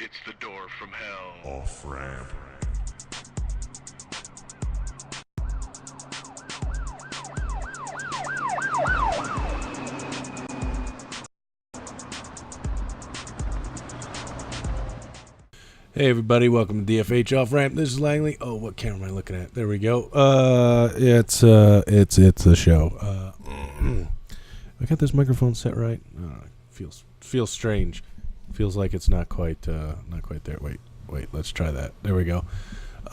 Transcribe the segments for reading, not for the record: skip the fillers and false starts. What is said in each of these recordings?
It's the door from hell. Off Ramp. Hey everybody, welcome to DFH Off Ramp. This is Langley. Oh, what camera am I looking at? There we go. It's a show. I got this microphone set right. Feels strange. Feels like it's not quite there. Wait. Let's try that. There we go.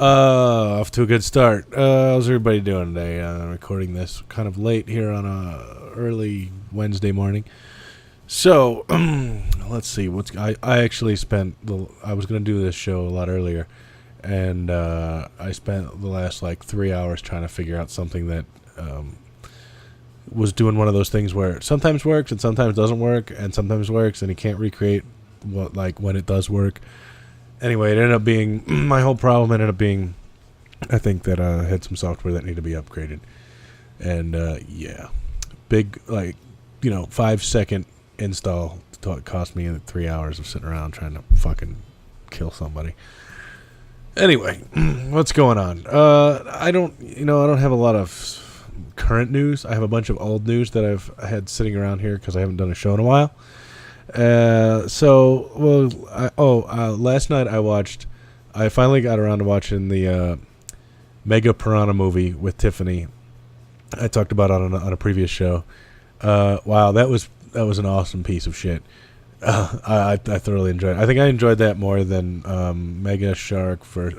Off to a good start. How's everybody doing today? I'm recording this kind of late here on a early Wednesday morning. So, let's see. I actually spent I was going to do this show a lot earlier, and I spent the last 3 hours trying to figure out something that was doing one of those things where it sometimes works and sometimes doesn't work, and sometimes works and you can't recreate when it does work. Anyway, it ended up being my whole problem ended up being I think that I had some software that needed to be upgraded, and big 5-second install cost me 3 hours of sitting around trying to fucking kill somebody. Anyway, what's going on? I don't have a lot of current news. I have a bunch of old news that I've had sitting around here because I haven't done a show in a while. Last night I finally got around to watching the Mega Piranha movie with Tiffany. I talked about it on a previous show. Wow, that was an awesome piece of shit. I thoroughly enjoyed it. I think I enjoyed that more than Mega Shark versus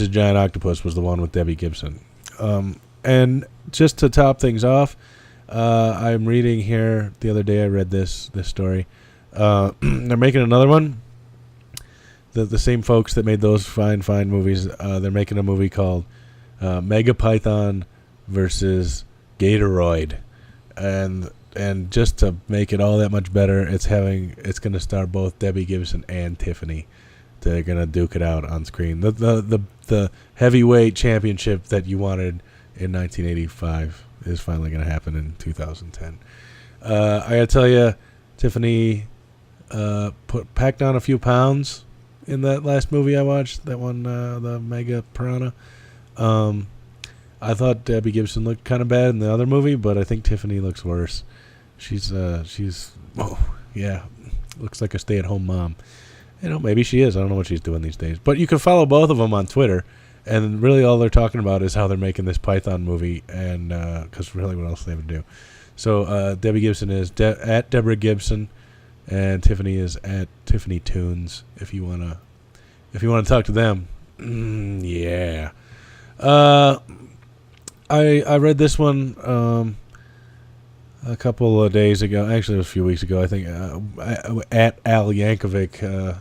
Giant Octopus was the one with Debbie Gibson. And just to top things off, I'm reading here. The other day I read this story. They're making another one. The same folks that made those fine movies. They're making a movie called Mega Python versus Gatoroid. And just to make it all that much better, it's going to star both Debbie Gibson and Tiffany. They're going to duke it out on screen. The heavyweight championship that you wanted in 1985 is finally going to happen in 2010. I got to tell you, Tiffany packed on a few pounds in that last movie I watched. That one, the Mega Piranha. I thought Debbie Gibson looked kind of bad in the other movie, but I think Tiffany looks worse. She's looks like a stay-at-home mom. Maybe she is. I don't know what she's doing these days. But you can follow both of them on Twitter, and really all they're talking about is how they're making this Python movie, and because really what else they have to do. So Debbie Gibson is at Deborah Gibson, and Tiffany is at Tiffany Tunes. If you wanna talk to them, yeah. I read this one a couple of days ago. Actually, it was a few weeks ago. I think at Al Yankovic,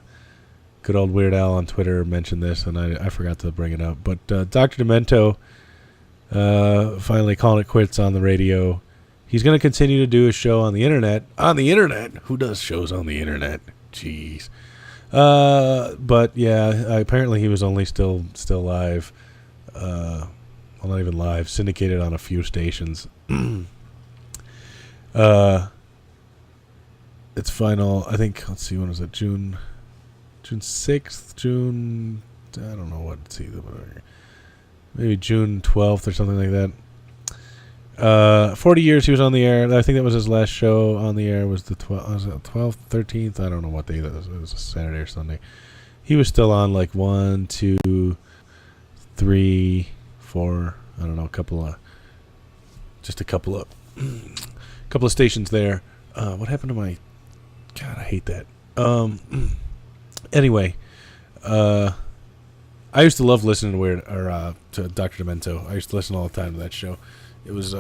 good old Weird Al on Twitter, mentioned this, and I forgot to bring it up. But Dr. Demento finally calling it quits on the radio. He's going to continue to do a show on the internet. On the internet? Who does shows on the internet? Jeez. But yeah, apparently he was only still live. Well, not even live, syndicated on a few stations. It's final, I think, let's see, when was it? June 6th? I don't know what, let's see, maybe June 12th or something like that. 40 years he was on the air. I think that was his last show on the air, was the 12th, 13th? I don't know what day that was. It was a Saturday or Sunday. He was still on 1, 2, 3, 4, I don't know, a couple of stations there. What happened to my? God, I hate that. Anyway, I used to love listening to Dr. Demento. I used to listen all the time to that show. It was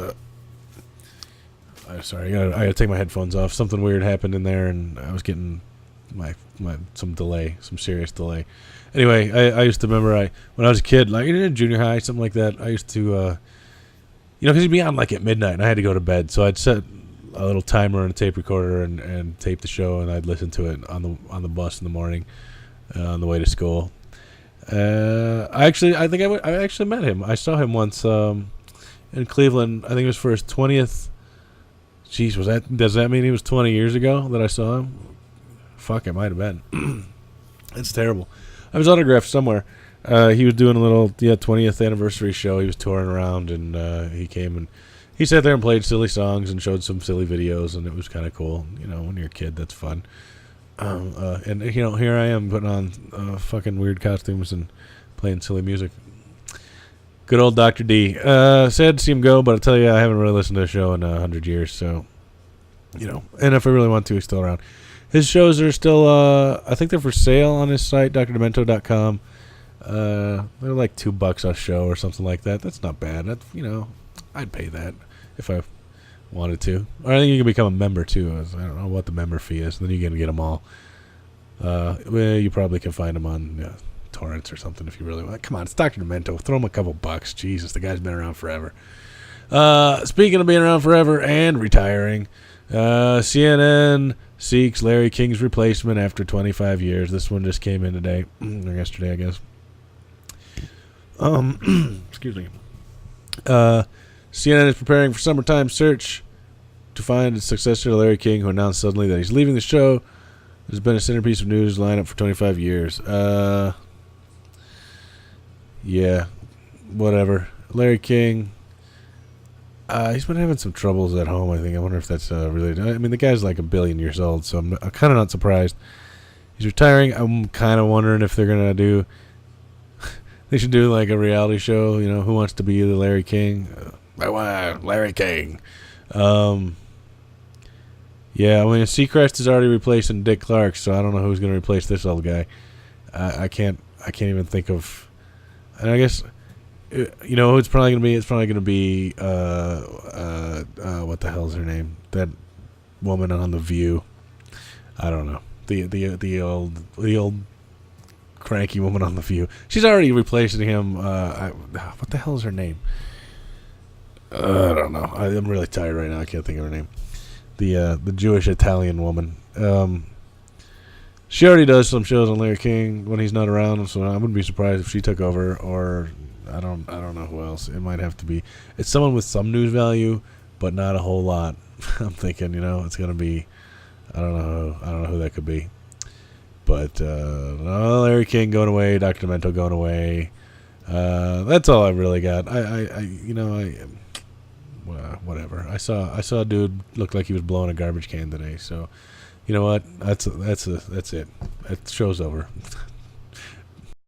sorry, I gotta take my headphones off. Something weird happened in there, and I was getting some serious delay. Anyway, I used to remember when I was a kid, in junior high, something like that. I used to, because he'd be on at midnight, and I had to go to bed, so I'd set a little timer and a tape recorder and tape the show, and I'd listen to it on the bus in the morning, on the way to school. I actually met him. I saw him once in Cleveland. I think it was for his 20th. Jeez, does that mean he was 20 years ago that I saw him? Fuck, it might have been. It's terrible. I was autographed somewhere. He was doing a little 20th anniversary show. He was touring around, and he came and he sat there and played silly songs and showed some silly videos, and it was kind of cool. You know, when you're a kid, that's fun. And you know, here I am putting on fucking weird costumes and playing silly music. Good old Dr. D. Sad to see him go, but I'll tell you, I haven't really listened to a show in 100 years, so, you know, and if I really want to, he's still around. His shows are still, I think they're for sale on his site, drdemento.com. They're like $2 a show or something like that. That's not bad. That's, you know, I'd pay that if I wanted to. Or I think you can become a member, too. I don't know what the member fee is. Then you can get them all. Well, you probably can find them on torrents or something if you really want. Come on, it's Dr. Demento. Throw him a couple bucks. Jesus, the guy's been around forever. Speaking of being around forever and retiring, CNN seeks Larry King's replacement after 25 years. This one just came in today, or yesterday, I guess. Excuse me. CNN is preparing for summertime search to find its successor to Larry King, who announced suddenly that he's leaving the show. There's been a centerpiece of news lineup for 25 years. Yeah, whatever. Larry King, he's been having some troubles at home, I think. I wonder if that's related. I mean, the guy's like 1 billion years old, so I'm kind of not surprised. He's retiring. I'm kind of wondering if they're going to do... they should do like a reality show, you know, Who Wants to Be the Larry King? I want Larry King. Yeah, I mean, Seacrest is already replacing Dick Clark, so I don't know who's going to replace this old guy. I can't even think of... And I guess, you know, who it's probably going to be? It's probably going to be, what the hell's her name? That woman on The View. I don't know. The old cranky woman on The View. She's already replacing him. What the hell is her name? I don't know. I'm really tired right now. I can't think of her name. The Jewish Italian woman. She already does some shows on Larry King when he's not around, so I wouldn't be surprised if she took over. Or I don't know who else. It might have to be. It's someone with some news value, but not a whole lot. I'm thinking, you know, it's gonna be. I don't know who that could be. But Larry King going away, Dr. Demento going away. That's all I really got. Whatever. I saw a dude look like he was blowing a garbage can today. So, you know what? That's it. That show's over.